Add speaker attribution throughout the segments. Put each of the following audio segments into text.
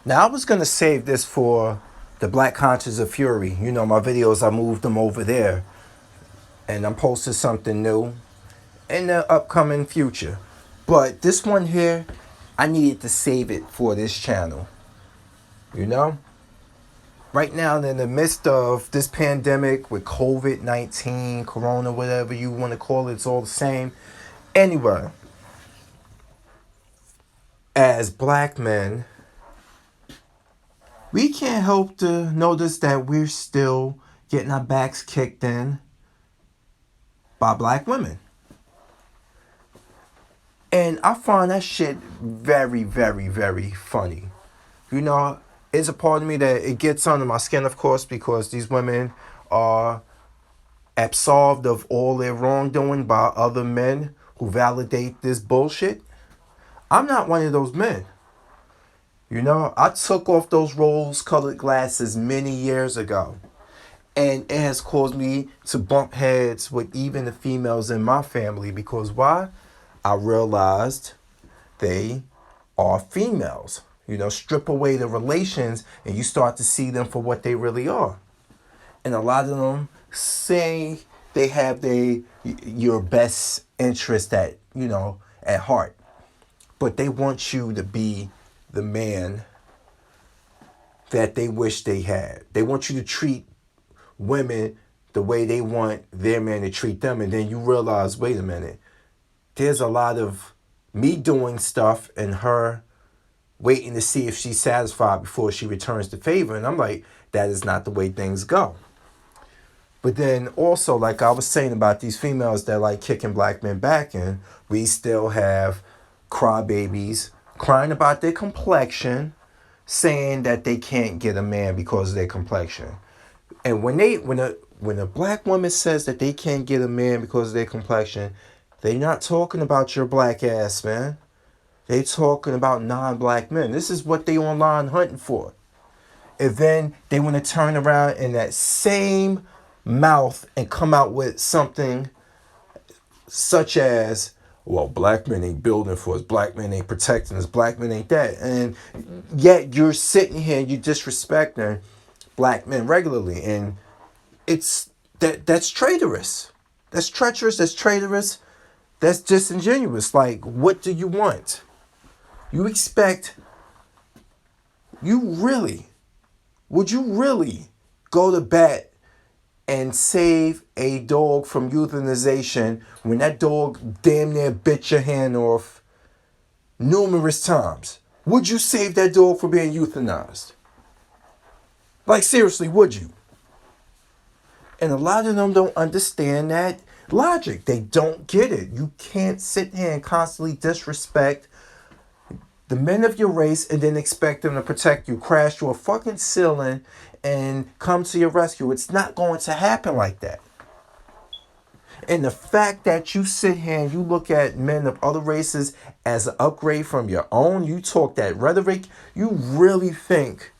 Speaker 1: Now, I was going to save this for the Black Conscious of Fury. You know, my videos, I moved them over there. And I'm posting something new in the upcoming future. But this one here, I needed to save it for this channel. You know? Right now, in the midst of this pandemic with COVID-19, Corona, whatever you want to call it, it's all the same. Anyway, as black men, we can't help to notice that we're still getting our backs kicked in by black women. And I find that shit very, very, very funny. You know, it's a part of me that it gets under my skin, of course, because these women are absolved of all their wrongdoing by other men who validate this bullshit. I'm not one of those men. You know, I took off those rose-colored glasses many years ago. And it has caused me to bump heads with even the females in my family. Because why? I realized they are females. You know, strip away the relations and you start to see them for what they really are. And a lot of them say they have your best interest at heart. But they want you to be the man that they wish they had. They want you to treat women the way they want their man to treat them. And then you realize, wait a minute, there's a lot of me doing stuff and her waiting to see if she's satisfied before she returns the favor. And I'm like, that is not the way things go. But then also, like I was saying about these females that like kicking black men back in, we still have crybabies crying about their complexion, saying that they can't get a man because of their complexion. And when a black woman says that they can't get a man because of their complexion, they're not talking about your black ass, man. They talking about non-black men. This is what they online hunting for. And then they want to turn around in that same mouth and come out with something such as, well, black men ain't building for us, black men ain't protecting us, black men ain't that. And yet you're sitting here and you're disrespecting black men regularly. And that's traitorous. That's treacherous, that's traitorous, that's disingenuous. Like, what do you want? You expect, would you really go to bat and save a dog from euthanization when that dog damn near bit your hand off numerous times? Would you save that dog from being euthanized? Like, seriously, would you? And a lot of them don't understand that logic. They don't get it. You can't sit here and constantly disrespect the men of your race and then expect them to protect you, crash through a fucking ceiling and come to your rescue. It's not going to happen like that. And the fact that you sit here and you look at men of other races as an upgrade from your own, you talk that rhetoric, you really think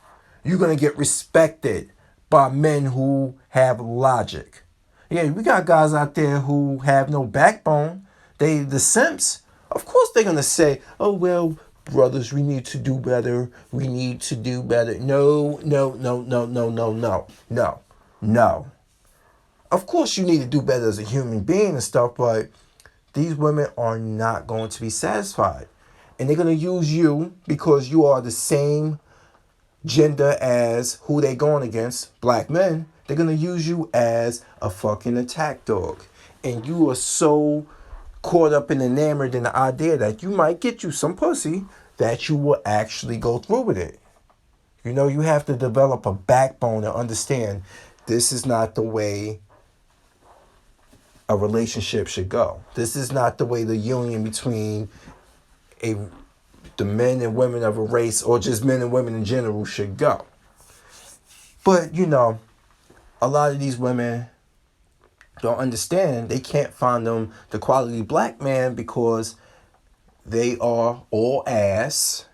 Speaker 1: you're going to get respected by men who have logic. Yeah, we got guys out there who have no backbone. The simps, of course they're going to say, oh, well, brothers, we need to do better. We need to do better. No, no, no, no, no, no, no, no, no. Of course you need to do better as a human being and stuff, but these women are not going to be satisfied. And they're going to use you because you are the same gender as who they going against, black men. They're going to use you as a fucking attack dog. And you are so caught up and enamored in the idea that you might get you some pussy that you will actually go through with it. You know, you have to develop a backbone and understand this is not the way a relationship should go. This is not the way the union between the men and women of a race or just men and women in general should go. But, you know, a lot of these women don't understand. They can't find the quality black man because they are all ass,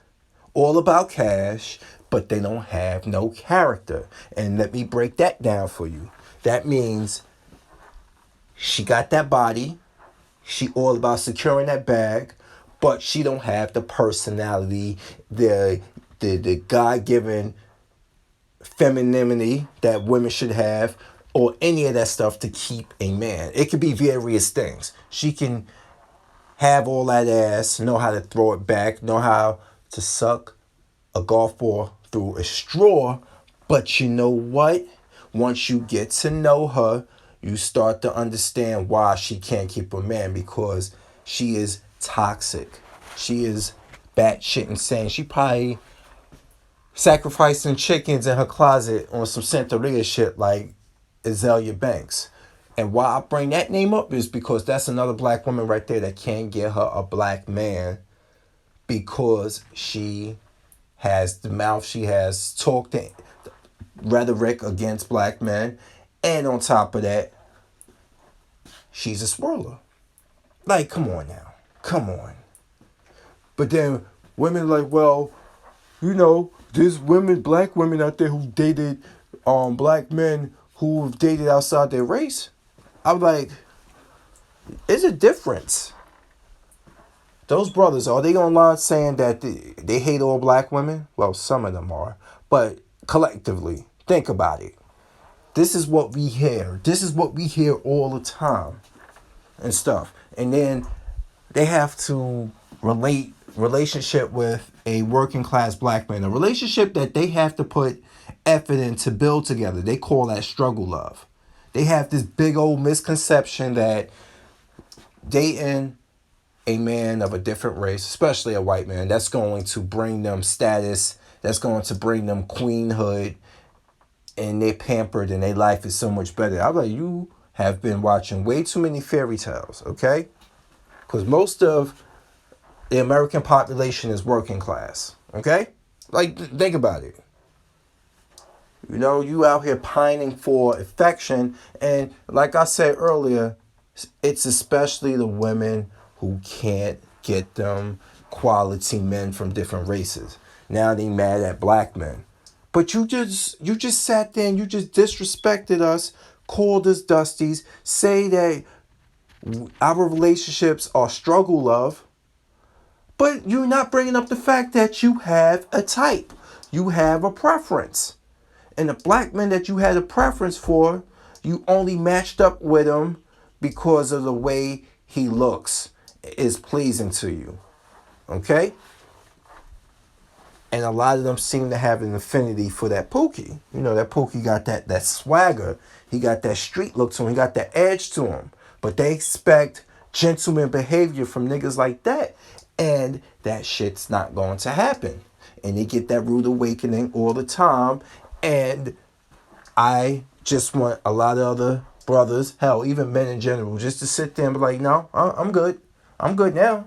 Speaker 1: all about cash, but they don't have no character. And let me break that down for you. That means she got that body, she all about securing that bag, but she don't have the personality, the the God-given femininity that women should have, or any of that stuff to keep a man. It could be various things. She can have all that ass, know how to throw it back, know how to suck a golf ball through a straw. But you know what? Once you get to know her, you start to understand why she can't keep a man, because she is toxic. She is batshit insane. She probably sacrificing chickens in her closet on some Santeria shit like Azalea Banks. And why I bring that name up is because that's another black woman right there that can't get her a black man, because she has the mouth, she has talked rhetoric against black men, and on top of that, she's a swirler. Like, come on now. Come on. But then women are like, well, there's women, black women out there who dated black men who have dated outside their race. I'm like, there's a difference. Those brothers, are they online saying that they hate all black women? Well, some of them are. But collectively, think about it. This is what we hear. This is what we hear all the time and stuff. And then they have to relate relationship with a working class black man, a relationship that they have to put effort in to build together. They call that struggle love. They have this big old misconception that dating a man of a different race, especially a white man, that's going to bring them status, that's going to bring them queenhood, and they're pampered and their life is so much better. I'm like, you have been watching way too many fairy tales, okay? Because most of the American population is working class, okay? Like, think about it. You out here pining for affection, and like I said earlier, it's especially the women who can't get them quality men from different races. Now they mad at black men. But you just sat there and you just disrespected us, called us dusties, say that our relationships are struggle love, but you're not bringing up the fact that you have a type. You have a preference. And the black men that you had a preference for, you only matched up with him because of the way he looks, is pleasing to you. Okay? And a lot of them seem to have an affinity for that Pookie. That Pookie got that swagger. He got that street look to him. He got that edge to him. But they expect gentleman behavior from niggas like that. And that shit's not going to happen. And they get that rude awakening all the time. And I just want a lot of other brothers, hell, even men in general, just to sit there and be like, no, I'm good. I'm good now.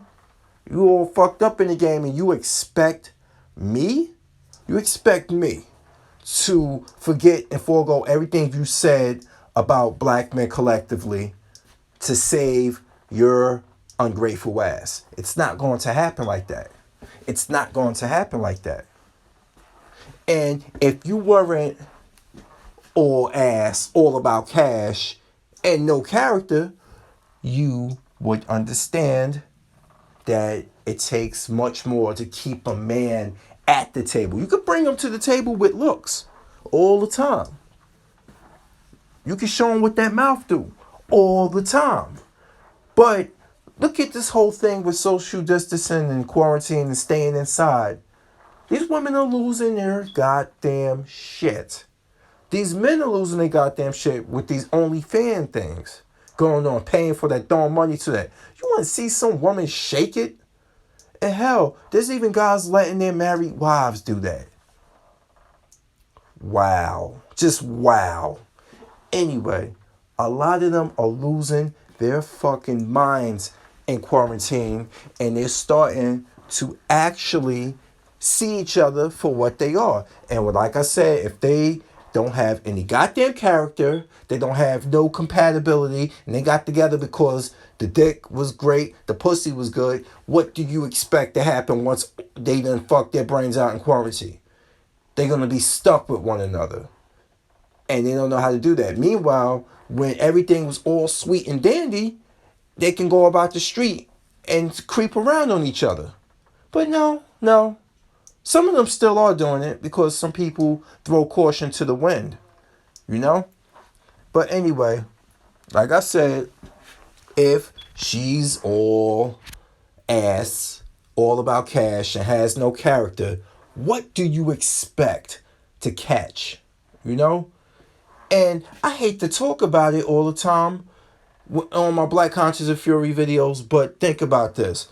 Speaker 1: You all fucked up in the game and you expect me? You expect me to forget and forego everything you said about black men collectively to save your ungrateful ass. It's not going to happen like that. It's not going to happen like that. And if you weren't all ass, all about cash, and no character, you would understand that it takes much more to keep a man at the table. You could bring him to the table with looks all the time. You can show him what that mouth do all the time. But look at this whole thing with social distancing and quarantine and staying inside. These women are losing their goddamn shit. These men are losing their goddamn shit with these OnlyFans things going on, paying for that darn money to that. You want to see some woman shake it? And hell, there's even guys letting their married wives do that. Wow. Just wow. Anyway, a lot of them are losing their fucking minds in quarantine, and they're starting to actually see each other for what they are. And like I said, if they don't have any goddamn character, they don't have no compatibility, and they got together because the dick was great, the pussy was good, what do you expect to happen once they done fuck their brains out in quarantine? They're going to be stuck with one another. And they don't know how to do that. Meanwhile, when everything was all sweet and dandy, they can go about the street and creep around on each other. But no. Some of them still are doing it because some people throw caution to the wind, you know? But anyway, like I said, if she's all ass, all about cash, and has no character, what do you expect to catch? You know? And I hate to talk about it all the time on my Black Conscious and Fury videos, but think about this.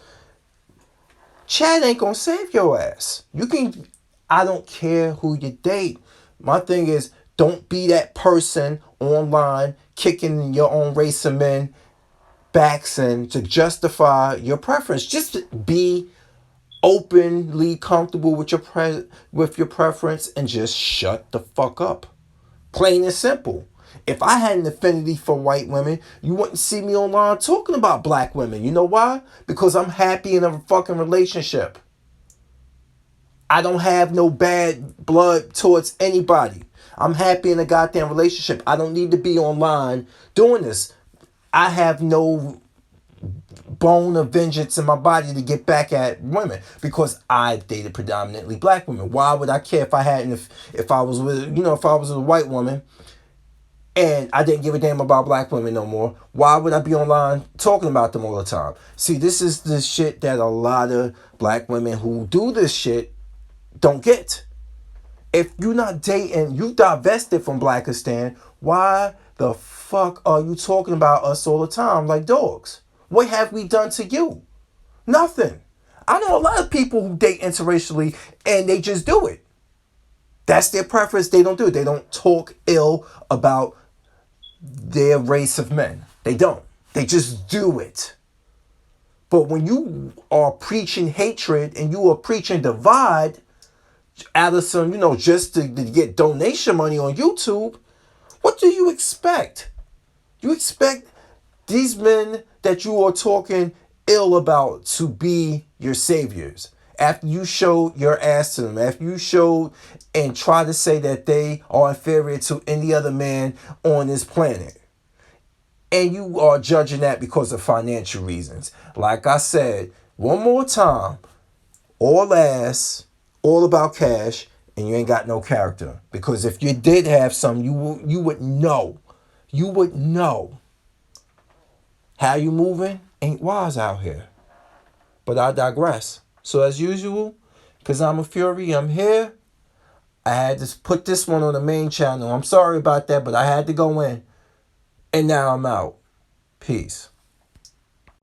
Speaker 1: Chad ain't gonna save your ass. You can, I don't care who you date. My thing is, don't be that person online kicking your own race of men backs and to justify your preference. Just be openly comfortable with with your preference and just shut the fuck up. Plain and simple. If I had an affinity for white women, you wouldn't see me online talking about black women. You know why? Because I'm happy in a fucking relationship. I don't have no bad blood towards anybody. I'm happy in a goddamn relationship. I don't need to be online doing this. I have no bone of vengeance in my body to get back at women because I dated predominantly black women. Why would I care if I hadn't, if I was with, if I was with a white woman and I didn't give a damn about black women no more? Why would I be online talking about them all the time? See, this is the shit that a lot of black women who do this shit don't get. If you're not dating, you divested from Blackistan, why the fuck are you talking about us all the time like dogs? What have we done to you? Nothing. I know a lot of people who date interracially and they just do it. That's their preference. They don't do it. They don't talk ill about their race of men. They don't. They just do it. But when you are preaching hatred and you are preaching divide, out of some, just to get donation money on YouTube, what do you expect? You expect these men that you are talking ill about to be your saviors after you showed your ass to them, after you showed and try to say that they are inferior to any other man on this planet. And you are judging that because of financial reasons. Like I said, one more time, all ass, all about cash, and you ain't got no character. Because if you did have some, you would know. You would know. How you moving ain't wise out here. But I digress. So as usual, because I'm a Fury, I'm here. I had to put this one on the main channel. I'm sorry about that, but I had to go in. And now I'm out. Peace.